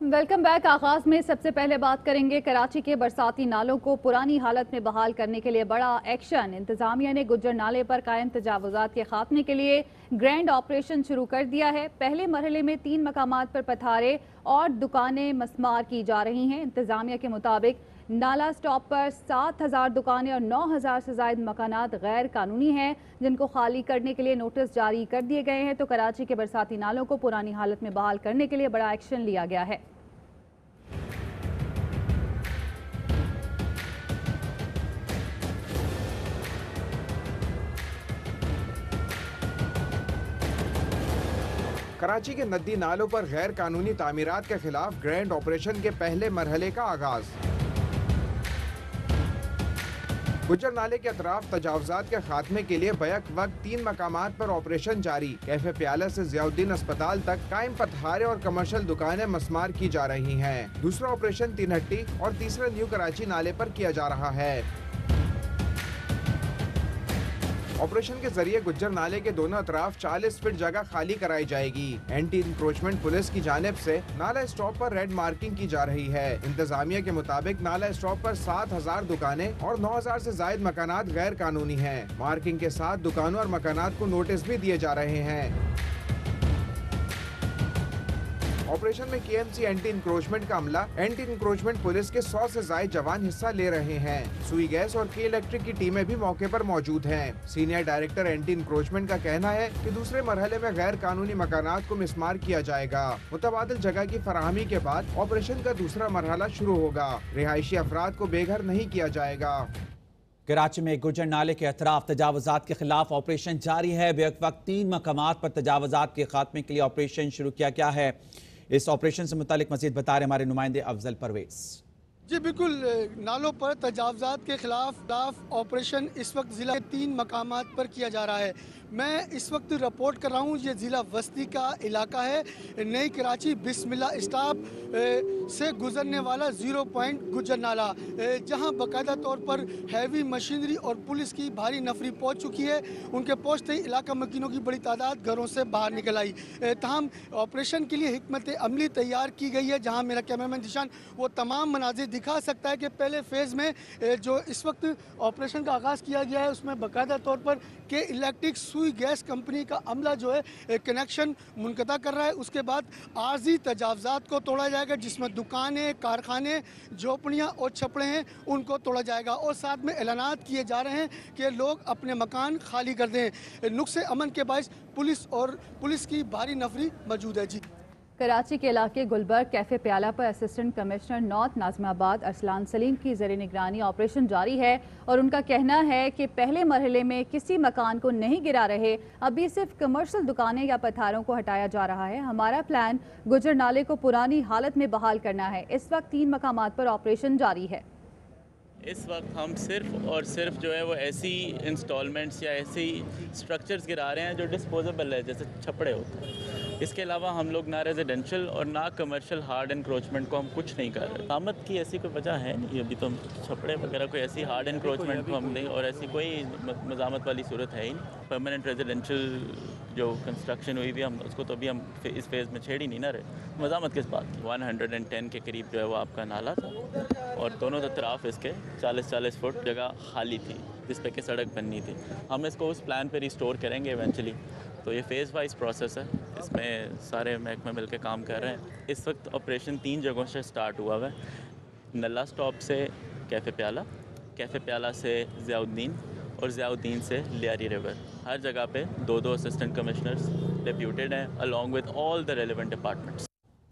Welcome back. आगाज में सबसे पहले बात करेंगे कराची के बरसाती नालों को पुरानी हालत में बहाल करने के लिए बड़ा एक्शन। इंतजामिया ने गुज्जर नाले पर कायम तजावुजात के खात्मे के लिए ग्रैंड ऑपरेशन शुरू कर दिया है। पहले मरहले में 3 मकामात पर पथारे और दुकानें मस्मार की जा रही हैं। इंतजामिया के मुताबिक नाला स्टॉप पर 7,000 दुकानें और 9,000 से ज्यादा मकानात गैर कानूनी हैं, जिनको खाली करने के लिए नोटिस जारी कर दिए गए हैं। तो कराची के बरसाती नालों को पुरानी हालत में बहाल करने के लिए बड़ा एक्शन लिया गया है। कराची के नदी नालों पर गैर कानूनी तामीरात के खिलाफ ग्रैंड ऑपरेशन के पहले मरहले का आगाज। गुज्जर नाले के अतराफ तजावुजात के खात्मे के लिए बैक वक्त 3 मकामात पर ऑपरेशन जारी। कैफे प्याला से जियाउद्दीन अस्पताल तक कायम पथारे और कमर्शियल दुकानें मस्मार की जा रही हैं। दूसरा ऑपरेशन तीन हट्टी और तीसरा न्यू कराची नाले पर किया जा रहा है। ऑपरेशन के जरिए गुज्जर नाले के दोनों अतराफ 40 फीट जगह खाली कराई जाएगी। एंटी इंक्रोचमेंट पुलिस की जानिब से नाला स्टॉप पर रेड मार्किंग की जा रही है। इंतजामिया के मुताबिक नाला स्टॉप पर 7,000 दुकानें और 9,000 से ज्यादा मकानात गैर कानूनी हैं। मार्किंग के साथ दुकानों और मकानात को नोटिस भी दिए जा रहे हैं। ऑपरेशन में KMC एंटी इंक्रोचमेंट का अमला, एंटी इंक्रोचमेंट पुलिस के 100 से ज्यादा जवान हिस्सा ले रहे हैं। सुई गैस और के इलेक्ट्रिक की टीमें भी मौके पर मौजूद हैं। सीनियर डायरेक्टर एंटी इंक्रोचमेंट का कहना है कि दूसरे मरहले में गैर कानूनी मकानात को मिसमार किया जाएगा। मुतबादिल जगह की फराहमी के बाद ऑपरेशन का दूसरा मरहला शुरू होगा। रिहायशी अफराद को बेघर नहीं किया जाएगा। कराची में गुज्जर नाले के अतराफ तजावुजात के खिलाफ ऑपरेशन जारी है। बेवक्त 3 मकामात पर तजावुजात के खात्मे के लिए ऑपरेशन शुरू किया गया है। इस ऑपरेशन से मुतालिक मजीद बता रहे हमारे नुमाइंदे अफजल परवेज। जी बिल्कुल, नालों पर तजावुजात के खिलाफ ऑपरेशन इस वक्त ज़िला के 3 मकामात पर किया जा रहा है। मैं इस वक्त रिपोर्ट कर रहा हूँ, ये ज़िला वस्ती का इलाका है। नई कराची बिस्मिल्लाह स्टॉप से गुजरने वाला 0 पॉइंट गुज्जर नाला, जहाँ बाकायदा तौर पर हैवी मशीनरी और पुलिस की भारी नफरी पहुँच चुकी है। उनके पहुँचते ही इलाका मकीनों की बड़ी तादाद घरों से बाहर निकल आई। तमाम ऑपरेशन के लिए हिकमत अमली तैयार की गई है, जहाँ मेरा कैमरामैन दिशान वो तमाम मनाजिर दिखा सकता है कि पहले फेज़ में जो इस वक्त ऑपरेशन का आगाज़ किया गया है, उसमें बाकायदा तौर पर के इलेक्ट्रिक सुई गैस कंपनी का अमला जो है कनेक्शन मुनक़ता कर रहा है। उसके बाद आर्जी तजावुजात को तोड़ा जाएगा, जिसमें दुकानें, कारखाने, झोपड़ियाँ और छपड़े हैं, उनको तोड़ा जाएगा। और साथ में ऐलानात किए जा रहे हैं कि लोग अपने मकान खाली कर दें। नुक्से अमन के बाइस पुलिस की भारी नफरी मौजूद है। जी, कराची के इलाके गुलबर्ग कैफे प्याला पर assistant commissioner north Nazimabad Arsalan Salim की ज़ेर निगरानी ऑपरेशन जारी है और उनका कहना है कि पहले मरहले में किसी मकान को नहीं गिरा रहे, अभी सिर्फ कमर्शियल दुकानें या पथारों को हटाया जा रहा है। हमारा प्लान गुज्जर नाले को पुरानी हालत में बहाल करना है। इस वक्त 3 मकामात पर ऑपरेशन जारी है। इस वक्त हम सिर्फ और सिर्फ जो है वो ऐसी इंस्टॉलमेंट्स या ऐसी स्ट्रक्चर्स गिरा रहे हैं जो डिस्पोजेबल है, जैसे छपड़े होते हैं। इसके अलावा हम लोग ना रेजिडेंशियल और ना कमर्शियल हार्ड एनक्रोचमेंट को हम कुछ नहीं कर रहे। आमद की ऐसी कोई वजह है नहीं अभी, तो छपड़े वगैरह कोई ऐसी हार्ड एनक्रोचमेंट को हम नहीं, और ऐसी कोई मज़ामत वाली सूरत है ही नहीं। परमानेंट रेजिडेंशियल जो कंस्ट्रक्शन हुई भी हम उसको तो अभी हम इस फेज़ में छेड़ ही नहीं ना रहे। मज़ामत किस बात की? 110 के करीब जो है वो आपका नाला था और दोनों तरफ इसके 40-40 फुट जगह खाली थी जिस पे कि सड़क बननी थी। हम इसको उस प्लान पे रिस्टोर करेंगे इवेंचुअली। तो ये फेज़ वाइज प्रोसेस है, इसमें सारे महकमे मिल के काम कर रहे हैं। इस वक्त ऑपरेशन 3 जगहों से स्टार्ट हुआ है। नल्ला स्टॉप से कैफ़े प्याला से ज़ियाउद्दीन और ज़ियाउद्दीन से लियारी रिवर। हर जगह पे 2-2 असिस्टेंट कमिश्नर्स डिप्यूटेड हैं along with all the relevant departments.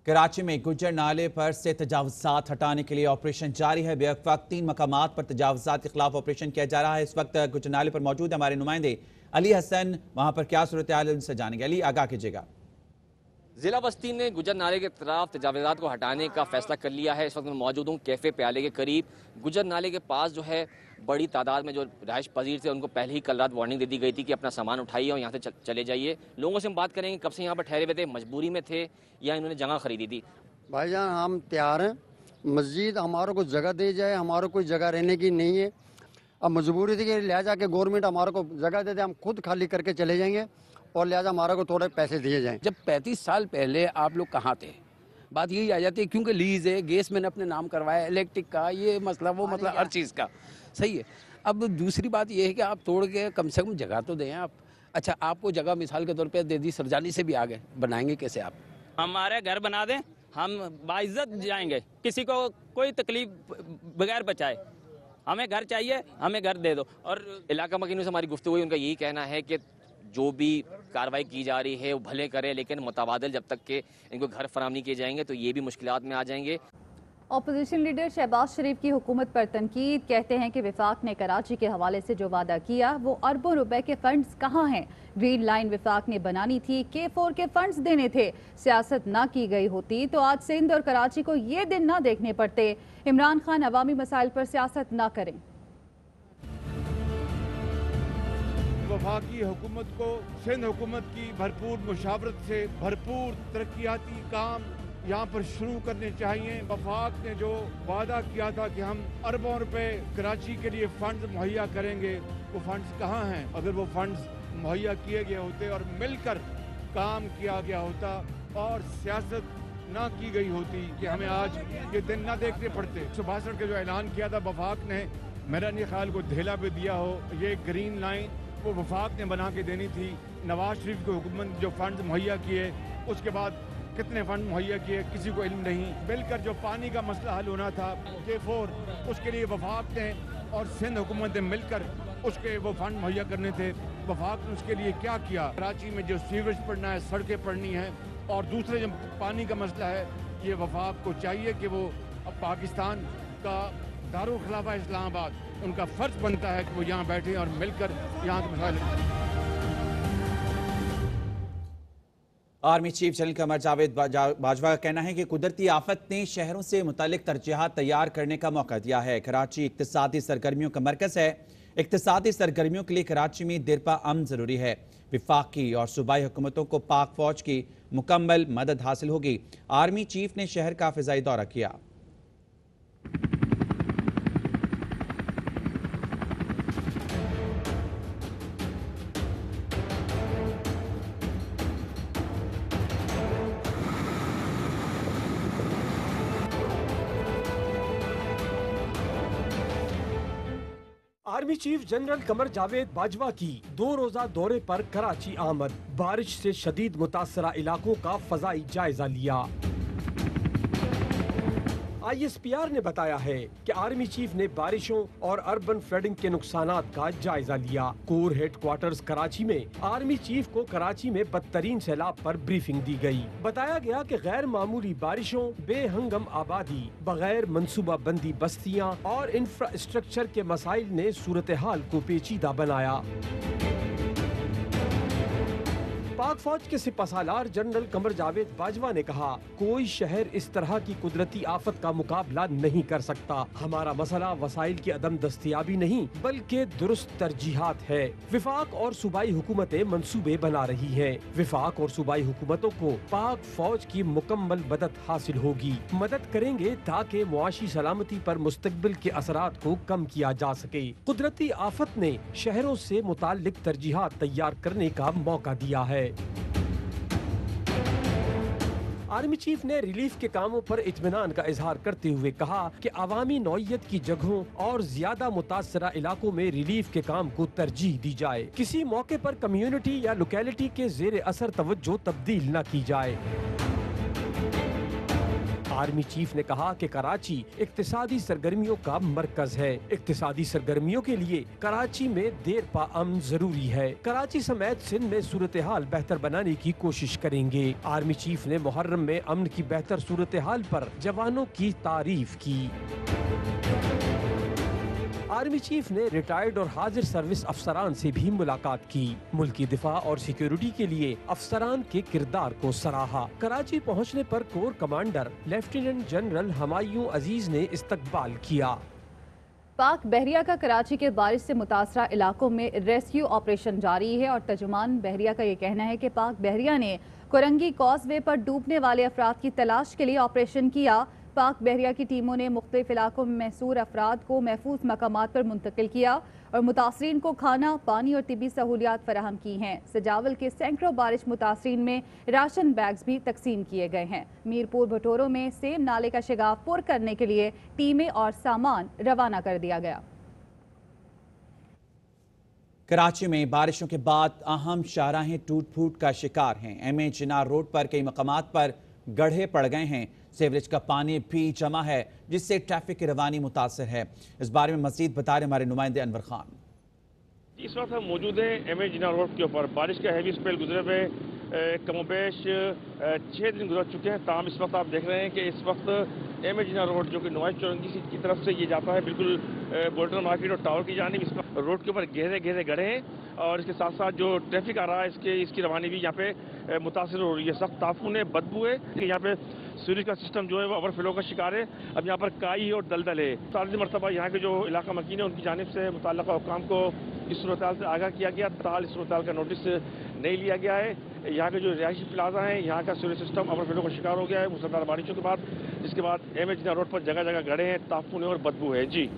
Karachi में गुज्जर नाले पर से तजावुजात हटाने के लिए ऑपरेशन जारी है। बेवक्त 3 मकामात पर तजावुजात के खिलाफ ऑपरेशन किया जा रहा है। इस वक्त गुज्जर नाले पर मौजूद है हमारे नुमाइंदे अली हसन, वहां पर क्या सूरत हाल है उनसे जानेंगे। अली, आगाह कीजिएगा। ज़िला बस्ती ने गुज्जर नाले के तरफ तजावुजात को हटाने का फैसला कर लिया है। इस वक्त मैं मौजूद हूँ कैफ़े प्याले के करीब। गुज्जर नाले के पास जो है बड़ी तादाद में जो रहायश पजीर थे उनको पहले ही कल रात वार्निंग दे दी गई थी कि अपना सामान उठाइए और यहाँ से चले जाइए। लोगों से हम बात करेंगे कब से यहाँ पर ठहरे हुए थे, मजबूरी में थे या इन्होंने जगह खरीदी थी। भाईजान हम तैयार हैं, मस्जिद हमारे को जगह दे जाए, हमारे कोई जगह रहने की नहीं है। अब मजबूरी थी कि लिहाजा के गवर्नमेंट हमारे को जगह दे दे, हम खुद खाली करके चले जाएंगे और लिहाजा हमारे को थोड़े पैसे दिए जाएं। जब 35 साल पहले आप लोग कहाँ थे? बात यही आ जाती है क्योंकि लीज है, गैस मैंने अपने नाम करवाया, इलेक्ट्रिक का ये मसला वो मतलब हर चीज़ का सही है। अब दूसरी बात ये है कि आप तोड़ के कम से कम जगह तो दें आप। अच्छा, आपको जगह मिसाल के तौर पे दे दी, सरजानी से भी आ गए, बनाएंगे कैसे आप? हमारे घर बना दें, हम बाइज्जत जाएंगे, किसी को कोई तकलीफ बगैर बचाए। हमें घर चाहिए, हमें घर दे दो। और इलाका मकीनों से हमारी गुफ्तगू हुई, उनका यही कहना है कि जो भी कार्रवाई की जा रही है वो भले करे, लेकिन मुतबादिल जब तक के इनको घर फराहम नहीं किए जाएंगे तो ये भी मुश्किलात में आ जाएंगे। अपोजिशन लीडर शहबाज शरीफ की हुकूमत पर तनकीद, कहते हैं कि विफाक ने कराची के हवाले से जो वादा किया वो अरबों रुपए के फंड्स कहाँ हैं? ग्रीन लाइन विफाक ने बनानी थी, K4 के फंड्स देने थे। सियासत ना की गई होती तो आज सिंध और कराची को ये दिन ना देखने पड़ते। इमरान खान अवामी मसाइल पर सियासत ना करें। वफाकी हुकूमत को सिंध हुकूमत की भरपूर मुशावरत से भरपूर तरक्याती काम यहाँ पर शुरू करने चाहिए। वफाक ने जो वादा किया था कि हम अरबों रुपए कराची के लिए फंड्स मुहैया करेंगे, वो फंड्स कहाँ हैं? अगर वो फंड्स मुहैया किए गए होते और मिलकर काम किया गया होता और सियासत ना की गई होती कि हमें आज ये दिन ना देखने पड़ते। सुभाषण का जो ऐलान किया था वफाक ने, मेरा नहीं ख्याल को धेला भी दिया हो। ये ग्रीन लाइन वो वफाक ने बना के देनी थी। नवाज शरीफ की हुकूमत ने जो फंड मुहैया किए, उसके बाद कितने फंड मुहैया किए किसी को इल्म नहीं। मिलकर जो पानी का मसला हल होना था K4, उसके लिए वफाक ने और सिंध हुकूमत ने मिलकर उसके वो फंड मुहैया करने थे। वफाक ने उसके लिए क्या किया? कराची में जो सीवरेज पड़ना है, सड़कें पड़नी हैं, और दूसरे जो पानी का मसला है, ये वफाक को चाहिए कि वो पाकिस्तान का दारुल खिलाफा इस्लामाबाद, उनका फर्ज बनता है कि वो यहाँ बैठे और मिलकर यहाँ के मसाइल। Army chief general Qamar Javed Bajwa का कहना है कि कुदरती आफत ने शहरों से मुतालिक तरजीहात तैयार करने का मौका दिया है। कराची इक्तिसादी सरगर्मियों का मरकज है। इक्तिसादी सरगर्मियों के लिए कराची में दिरपा अमन जरूरी है। विफाकी और सूबाई हुकूमतों को पाक फौज की मुकम्मल मदद हासिल होगी। आर्मी चीफ ने शहर का फिजाई दौरा किया। Army chief general Qamar Javed Bajwa की 2 रोजा दौरे पर कराची आमद। बारिश से शदीद मुतासरा इलाकों का फजाई जायजा लिया। ISPR ने बताया है कि आर्मी चीफ ने बारिशों और अर्बन फ्लडिंग के नुकसानात का जायजा लिया। कोर हेडक्वार्टर्स कराची में आर्मी चीफ को कराची में बदतरीन सैलाब पर ब्रीफिंग दी गई। बताया गया कि गैर मामूली बारिशों, बेहंगम आबादी, बगैर मंसूबा बंदी बस्तियां और इंफ्रास्ट्रक्चर के मसाइल ने सूरत हाल को पेचीदा बनाया। पाक फौज के सिपहसालार जनरल कमर जावेद बाजवा ने कहा, कोई शहर इस तरह की कुदरती आफत का मुकाबला नहीं कर सकता। हमारा मसला वसाइल की अदम दस्तयाबी नहीं बल्कि दुरुस्त तरजीहात है। विफाक और सूबाई हुकूमतें मंसूबे बना रही हैं। विफाक और सूबाई हुकूमतों को पाक फौज की मुकम्मल मदद हासिल होगी। मदद करेंगे ताकि मुआशी सलामती पर मुस्तकबिल के असरात को कम किया जा सके। कुदरती आफत ने शहरों से मुताल्लिक तरजीहात तैयार करने का मौका दिया है। आर्मी चीफ ने रिलीफ के कामों पर इत्मीनान का इजहार करते हुए कहा कि अवामी नौइयत की जगहों और ज्यादा मुतासरा इलाकों में रिलीफ के काम को तरजीह दी जाए। किसी मौके पर कम्युनिटी या लोकेलिटी के जेर असर तवज्जो तब्दील न की जाए। आर्मी चीफ ने कहा कि कराची इक्तिसादी सरगर्मियों का मरकज है। इक्तिसादी सरगर्मियों के लिए कराची में देरपा अमन जरूरी है। कराची समेत सिंध में सूरत हाल बेहतर बनाने की कोशिश करेंगे। आर्मी चीफ ने मुहर्रम में अमन की बेहतर सूरत हाल पर जवानों की तारीफ की। आर्मी चीफ ने रिटायर्ड और हाजिर सर्विस अफसरान से भी मुलाकात की। मुल्की दिफा और सिक्योरिटी के लिए अफसरान के किरदार को सराहा। कराची पहुंचने पर core commander lieutenant general Humayun Aziz ने इस्तकबाल किया। पाक बहरिया का कराची के बारिश से मुतासरा इलाकों में रेस्क्यू ऑपरेशन जारी है और तर्जुमान बहरिया का ये कहना है कि पाक बहरिया ने कोरंगी कॉजवे पर डूबने वाले अफराद की तलाश के लिए ऑपरेशन किया। पाक बहरिया की टीमों ने मुख्तलिफ इलाकों में महसूर अफराद को महफूज मकामात पर मुंतकिल किया और मुतासरीन को खाना, पानी और तिबी सहूलियात फराहम की हैं। सजावल के सैकड़ों बारिश मुतासरीन में राशन बैग्स भी तकसीम किए गए हैं। मीरपुर भटोरों में सेम नाले का शिगाफ पुर करने के लिए टीमें और सामान रवाना कर दिया गया। कराची में बारिशों के बाद अहम शाहराहें टूट फूट का शिकार हैं। एमए चिनार रोड पर कई मकामात पर गड्ढे पड़ गए हैं। सीवरेज का पानी भी जमा है, जिससे ट्रैफिक की रवानी मुतासर है। इस बारे में मजीद बता रहे हमारे नुमाइंदे अनवर खान। इस वक्त हम मौजूद हैं एमए चिनार रोड के ऊपर। बारिश का हैवी स्पेल गुजरे हुए कमोबेश 6 दिन गुजर चुके हैं। ताम इस वक्त आप देख रहे हैं कि इस वक्त एमए चिनार रोड जो कि नवाज चौरंगी की तरफ से ये जाता है बिल्कुल बोल्डर मार्केट और टावर की जानिब, इस वक्त रोड के ऊपर गहरे गहरे गड्ढे हैं और इसके साथ साथ जो ट्रैफिक आ रहा है इसकी रवानी भी यहाँ पे मुतासर हो रही है। सख्त ताफून है, बदबू है कि यहाँ पे सीवरेज का सिस्टम जो है वो ओवरफ्लो का शिकार है। अब यहाँ पर काई और दलदल है। सारी मरतबा यहाँ के जो इलाका मकीन है उनकी जानिब से मुतल्लिक़ा हुक्काम को इस सूरत से आगाह किया गया। ताल इस सूरत का नोटिस नहीं लिया गया है। यहाँ के जो रिहायशी प्लाजा हैं, यहाँ का सीवरेज सिस्टम ओवरफ्लो का शिकार हो गया है मुसलधार बारिशों के बाद, जिसके बाद एमए चिनार रोड पर जगह जगह गड्ढे हैं, ताफून है और बदबू है। जी,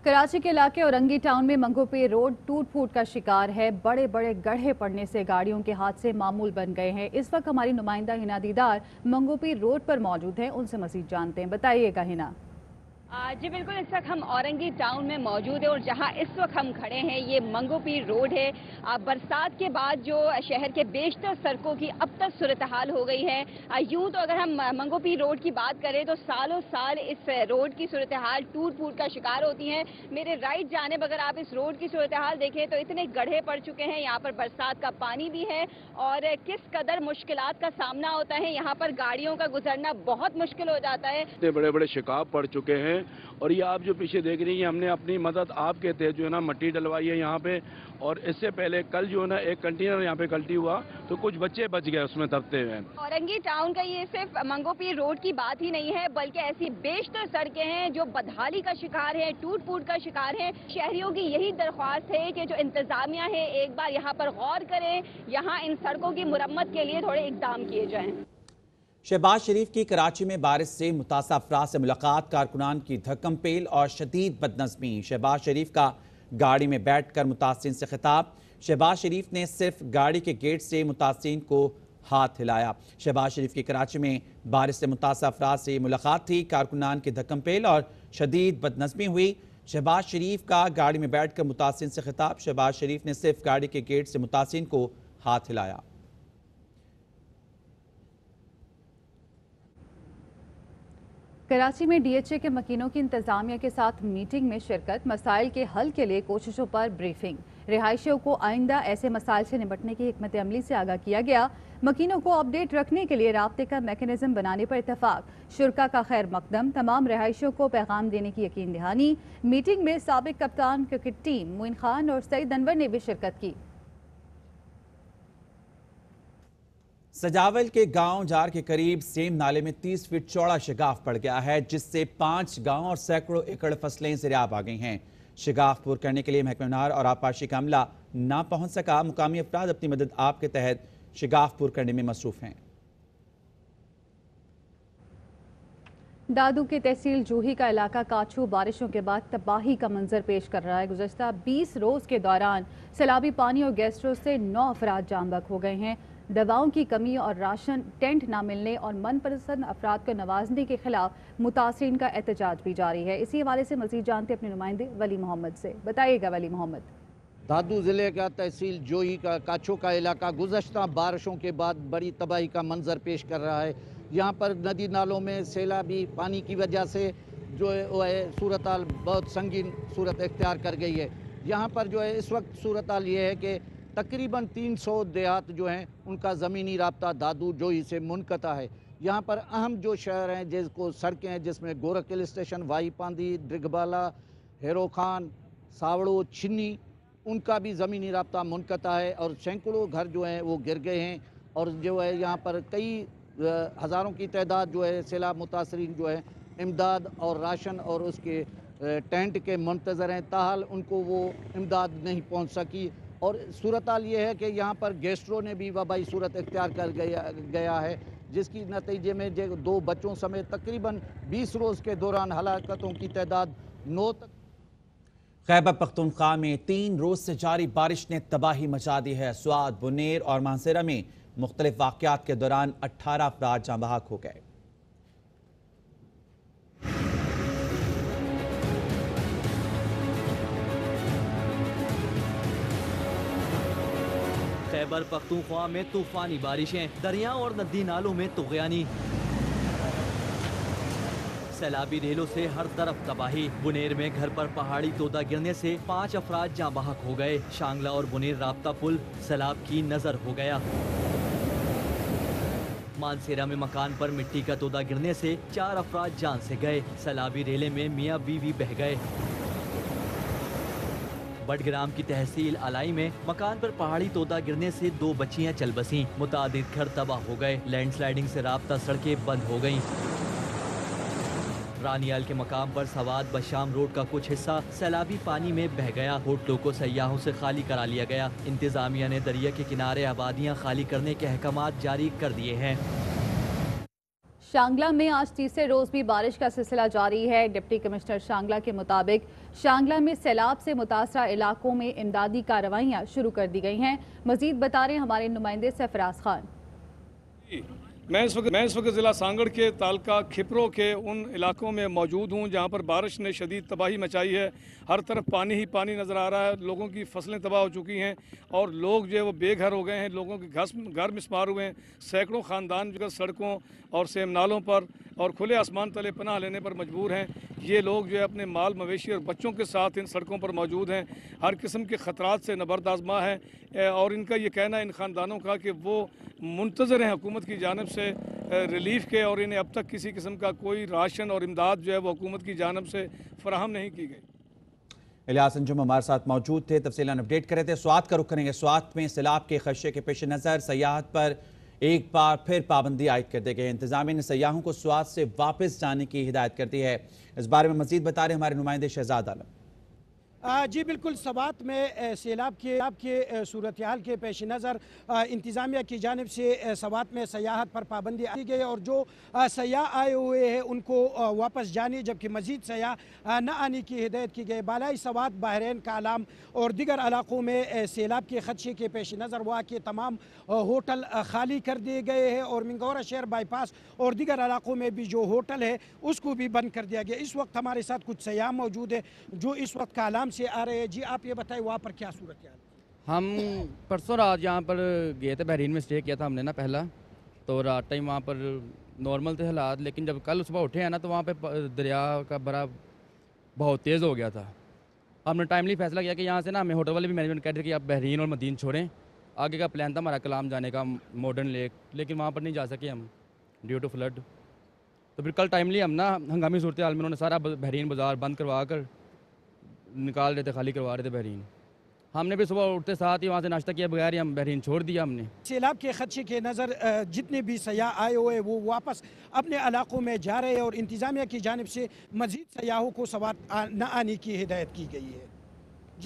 कराची के इलाके औरंगी टाउन में मंगोपीर रोड टूट फूट का शिकार है। बड़े बड़े गड्ढे पड़ने से गाड़ियों के हादसे मामूल बन गए हैं। इस वक्त हमारी नुमाइंदा हिना दीदार मंगोपीर रोड पर मौजूद हैं, उनसे मजीद जानते हैं। बताइएगा हिना। जी बिल्कुल, इस वक्त हम औरंगी टाउन में मौजूद है और जहां इस वक्त हम खड़े हैं ये मंगोपीर रोड है। बरसात के बाद जो शहर के बेशतर सड़कों की अब तक सूरत हाल हो गई है। यूं तो अगर हम मंगोपीर रोड की बात करें तो सालों साल इस रोड की सूरत हाल टूट फूट का शिकार होती है। मेरे राइट जानिब अगर आप इस रोड की सूरत हाल देखें तो इतने गड्ढे पड़ चुके हैं, यहाँ पर बरसात का पानी भी है और किस कदर मुश्किलात का सामना होता है। यहाँ पर गाड़ियों का गुजरना बहुत मुश्किल हो जाता है। इतने बड़े बड़े शिकाब पड़ चुके हैं और ये आप जो पीछे देख रही हैं, हमने अपनी मदद आपके तहत जो है ना मट्टी डलवाई है यहाँ पे। और इससे पहले कल जो है ना एक कंटेनर यहाँ पे गलती हुआ तो कुछ बच्चे बच गए उसमें दबते हुए। औरंगी टाउन का ये सिर्फ मंगोपीर रोड की बात ही नहीं है, बल्कि ऐसी बेशतर सड़कें हैं जो बदहाली का शिकार है, टूट फूट का शिकार है। शहरियों की यही दरख्वास्त है कि जो इंतजामिया है एक बार यहाँ पर गौर करें, यहाँ इन सड़कों की मुरम्मत के लिए थोड़े इकदाम किए जाएं। शहबाज शरीफ की कराची में बारिश से मुतासर अफराद से मुलाकात, कारकुनान की धक्कम पेल और शदीद बदनज़मी। शहबाज शरीफ का गाड़ी में बैठकर मुतासिरीन से खिताब। शहबाज शरीफ ने सिर्फ गाड़ी के गेट से मुतासिरीन को हाथ हिलाया। शहबाज शरीफ की कराची में बारिश से मुतासर अफराद से मुलाकात थी, कारकुनान की धक्कम पेल और शदीद बदनज़मी हुई। शहबाज शरीफ का गाड़ी में बैठकर मुतासिरीन से खिताब। शहबाज शरीफ ने सिर्फ गाड़ी के गेट से मुतासिरीन को हाथ हिलाया। कराची में डीएचए के मकीनों की इंतजामिया के साथ मीटिंग में शिरकत, मसाइल के हल के लिए कोशिशों पर ब्रीफिंग। रिहायशियों को आइंदा ऐसे मसाइल से निपटने की हिकमत अमली से आगाह किया गया। मकीनों को अपडेट रखने के लिए राब्ते का मैकेनिज्म बनाने पर इत्तफाक। शुरका का खैर मकदम, तमाम रिहायशियों को पैगाम देने की यकीन दहानी। मीटिंग में साबिक कप्तान क्रिकेट टीम मोइन खान और सईद अनवर ने भी शिरकत की। सजावल के गांव जार के करीब सेम नाले में 30 फीट चौड़ा शिगाफ पड़ गया है, जिससे 5 गांव और सैकड़ों एकड़ फसलें ज़रियाब आ गई हैं। शिगाफ पूर करने के लिए महकमा नार और आबपाशी का अमला ना पहुंच सका। मुकामी अफराद अपनी मदद आप के तहत शिगाफ पूर करने में मसरूफ हैं। दादू के तहसील जूही का इलाका काछू बारिशों के बाद तबाही का मंजर पेश कर रहा है। गुज़श्ता 20 रोज़ के दौरान सैलाबी पानी और गैस्ट्रो से 9 अफराद जांबक हो गए हैं। दवाओं की कमी और राशन, टेंट ना मिलने और मनपसंद अफराद को नवाजने के खिलाफ मुतासरीन का एहतजाज भी जारी है। इसी हवाले से मजीद जानते अपने नुमाइंदे वली मोहम्मद से। बताइएगा वली मोहम्मद। दादू ज़िले का तहसील जोही का काछो का इलाका गुज़श्ता बारिशों के बाद बड़ी तबाही का मंजर पेश कर रहा है। यहाँ पर नदी नालों में सैलाबी पानी की वजह से जो है सूरत हाल बहुत संगीन सूरत इख्तियार कर गई है। यहाँ पर जो है इस वक्त सूरत हाल ये है कि तकरीबन 300 देहात जो हैं उनका ज़मीनी राब्ता दादू जोही से मुनक़ता है। यहाँ पर अहम जो शहर हैं जिसको सड़कें हैं जिसमें गोरखकिल स्टेशन, वाई पांदी, ड्रिगबाला, हेरो खान, सावड़ो, छिन्नी, उनका भी ज़मीनी राब्ता मुनक़ता है और सैकड़ों घर जो हैं वो गिर गए हैं। और जो है यहाँ पर कई हज़ारों की तादाद जो है सैलाब मुतासरीन जो है इमदाद और राशन और उसके टेंट के मुंतज़र हैं, ताहाल उनको वो इमदाद नहीं पहुँच सकी। और सूरत हाल ये है कि यहाँ पर गैस्ट्रो ने भी वबाई सूरत इख्तियार कर गया है, جس کی نتیجے میں 2 بچوں سمیت تقریباً 20 روز کے دوران ہلاکتوں کی تعداد 9 تک۔ خیبر پختونخوا میں 3 روز سے جاری بارش نے تباہی مچا دی ہے۔ سوات، بنیر اور مانسہرہ میں مختلف واقعات کے دوران 18 افراد جاں بحق ہو گئے۔ خیبر پختونخوا میں طوفانی بارشیں، دریاؤں اور ندی نالوں میں طغیانی، سیلابی ریلوں سے ہر طرف تباہی۔ بنیر میں گھر پر پہاڑی تودا گرنے سے 5 افراد جاں بحق ہو گئے۔ شانگلہ اور بنیر رابطہ پل سیلاب کی نظر ہو گیا۔ مانسہرہ میں مکان پر مٹی کا تودا گرنے سے 4 افراد جان سے گئے۔ سیلابی ریلے میں میاں بیوی بہہ گئے۔ بٹگرام کی تحصیل الائی میں مکان پر پہاڑی تودا گرنے سے 2 بچیاں چل بسیں۔ متعدد گھر تباہ ہو گئے۔ لینڈ سلائیڈنگ سے رابطہ سڑکیں بند ہو گئیں۔ رانیال کے مقام پر سوات بشام روڈ کا کچھ حصہ سیلابی پانی میں بہہ گیا۔ ہوٹلوں کو سیاحوں سے خالی کرا لیا گیا۔ انتظامیہ نے دریا کے کنارے آبادیاں خالی کرنے کے احکامات جاری کر دیے ہیں۔ شانگلہ میں آج تیسرے روز بھی بارش کا سلسلہ جاری ہے۔ ڈپٹی کمشنر شانگلہ کے مطابق شانگلہ میں سیلاب سے متاثرہ علاقوں میں امدادی کارروائیاں شروع کر دی گئی ہیں۔ مزید بتا رہے ہیں ہمارے نمائندے سرفراز خان۔ میں اس وقت ضلع سانگڑ کے تعلقہ کھپرو کے ان علاقوں میں موجود ہوں جہاں پر بارش نے شدید تباہی مچائی ہے۔ ہر طرف پانی ہی پانی نظر آ رہا ہے۔ لوگوں کی فصلیں تباہ ہو چکی ہیں اور لوگ جو ہے وہ بے گھر ہو گئے ہیں۔ لوگوں کے گھر مسمار ہوئے ہیں۔ سینکڑوں خاندان جو سڑکوں اور سیم نالوں پر اور کھلے آسمان تلے پناہ لینے پر مجبور ہیں۔ یہ لوگ جو ہے اپنے مال مویشی اور بچوں کے ساتھ ان سڑکوں پر موجود ہیں۔ ہر قسم کے خطرات سے نبرد آزما ہے اور ان کا یہ کہنا ہے ان خاندانوں کا کہ وہ منتظر ہیں حکومت کی جانب سے ریلیف کے، اور انہیں اب تک کسی قسم کا کوئی راشن اور امداد جو ہے وہ حکومت کی جانب سے فراہم نہیں کی گئی۔ الیاس انجم ہمارے ساتھ موجود تھے، تفصیلاً اپڈیٹ کر رہے تھے۔ سوات کا رخ کریں گے۔ سوات میں سیلاب کے خدشے کے پیش نظر سیاحت پر ایک بار پھر پابندی عائد کر دی گئی۔ انتظامیہ نے سیاحوں کو سوات سے واپس جانے کی ہدایت کر دی ہے۔ اس بارے میں مزید بتا رہے ہمارے نمائندے شہزاد عالم۔ جی بالکل، سوات میں سیلاب کے صورتحال کے پیش نظر انتظامیہ کی جانب سے سوات میں سیاحت پر پابندی کی گئی اور جو سیاح آئے ہوئے ہیں ان کو واپس جانے جبکہ مزید سیاح نہ آنے کی ہدایت کی گئی۔ بالائی سوات، بحرین، کالام اور دیگر علاقوں میں سیلاب کے خدشے کے پیش نظر وہاں کے تمام ہوٹل خالی کر دیے گئے ہیں اور منگورہ شہر بائی پاس اور دیگر علاقوں میں بھی جو ہوٹل ہے اس کو بھی بند کر دیا گیا۔ اس وقت ہمارے ساتھ کچھ سیاح موجود ہیں جو اس وقت کالام سے آ رہے ہیں۔ جی آپ یہ بتائیں وہاں پر کیا صورتحال؟ ہم پرسوں رات یہاں پر گئے تھے، بحرین میں اسٹے کیا تھا ہم نے نا پہلا، تو رات ٹائم وہاں پر نارمل تھے حالات، لیکن جب کل صبح اٹھے ہیں نا تو وہاں پہ دریا کا بڑا بہت تیز ہو گیا تھا۔ ہم نے ٹائملی فیصلہ کیا کہ یہاں سے نا ہمیں ہوٹل والے بھی مینجمنٹ کہتے تھے کہ آپ بحرین اور مدین چھوڑیں۔ آگے کا پلان تھا ہمارا کلام جانے کا، ماڈرن لیک، لیکن وہاں پر نہیں جا سکے ہم ڈیو ٹو فلڈ۔ تو پھر کل ٹائملی ہم نا ہنگامی صورتحال میں انہوں نے سارا بحرین بازار بند کروا کر نکال رہے تھے، خالی کروا رہے تھے بحرین۔ ہم نے بھی صبح اٹھتے ساتھ ہی وہاں سے ناشتہ کیا بغیر ہی ہم بحرین چھوڑ دیا ہم نے۔ سیلاب کے خدشے کے نظر جتنے بھی سیاح آئے ہوئے وہ واپس اپنے علاقوں میں جا رہے ہیں اور انتظامیہ کی جانب سے مزید سیاحوں کو سوات نہ آنے کی ہدایت کی گئی ہے۔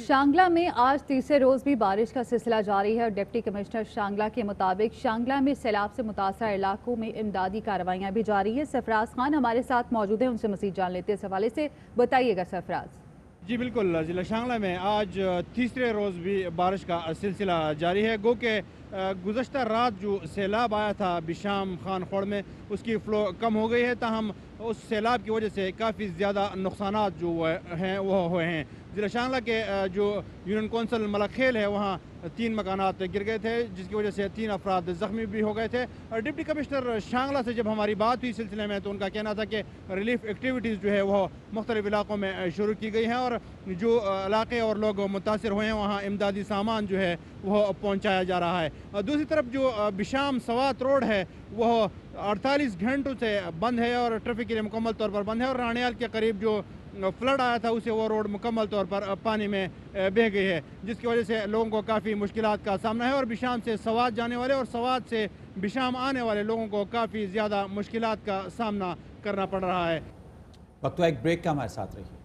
شانگلہ میں آج تیسرے روز بھی بارش کا سلسلہ جاری ہے اور ڈپٹی کمشنر شانگلہ کے مطابق شانگلہ میں سیلاب سے متاثرہ علاقوں میں امدادی کارروائیاں بھی جاری ہیں۔ سرفراز خان ہمارے ساتھ موجود ہیں، ان سے مزید جان لیتے ہیں۔ اس حوالے سے بتائیے گا سرفراز۔ جی بالکل، ضلع شانگلہ میں آج تیسرے روز بھی بارش کا سلسلہ جاری ہے۔ گو کہ گزشتہ رات جو سیلاب آیا تھا بشام خان خوڑ میں اس کی فلو کم ہو گئی ہے، تاہم اس سیلاب کی وجہ سے کافی زیادہ نقصانات جو ہیں وہ ہوئے ہیں۔ ضلع شانگلہ کے جو یونین کونسل ملک خیل ہے وہاں 3 مکانات گر گئے تھے جس کی وجہ سے 3 افراد زخمی بھی ہو گئے تھے۔ ڈپٹی کمشنر شانگلہ سے جب ہماری بات ہوئی سلسلے میں تو ان کا کہنا تھا کہ ریلیف ایکٹیویٹیز جو ہے وہ مختلف علاقوں میں شروع کی گئی ہیں اور جو علاقے اور لوگ متاثر ہوئے ہیں وہاں امدادی سامان جو ہے وہ پہنچایا جا رہا ہے۔ دوسری طرف جو بشام سوات روڈ ہے وہ 48 گھنٹوں سے بند ہے اور ٹریفک کے لیے مکمل طور پر بند ہے اور رانیال کے قریب جو فلڈ آیا تھا اسے وہ روڈ مکمل طور پر پانی میں بہہ گئی ہے جس کی وجہ سے لوگوں کو کافی مشکلات کا سامنا ہے اور بشام سے سوات جانے والے اور سوات سے بشام آنے والے لوگوں کو کافی زیادہ مشکلات کا سامنا کرنا پڑ رہا ہے۔ وقت ایک بریک کا، ہمارے ساتھ رہیے۔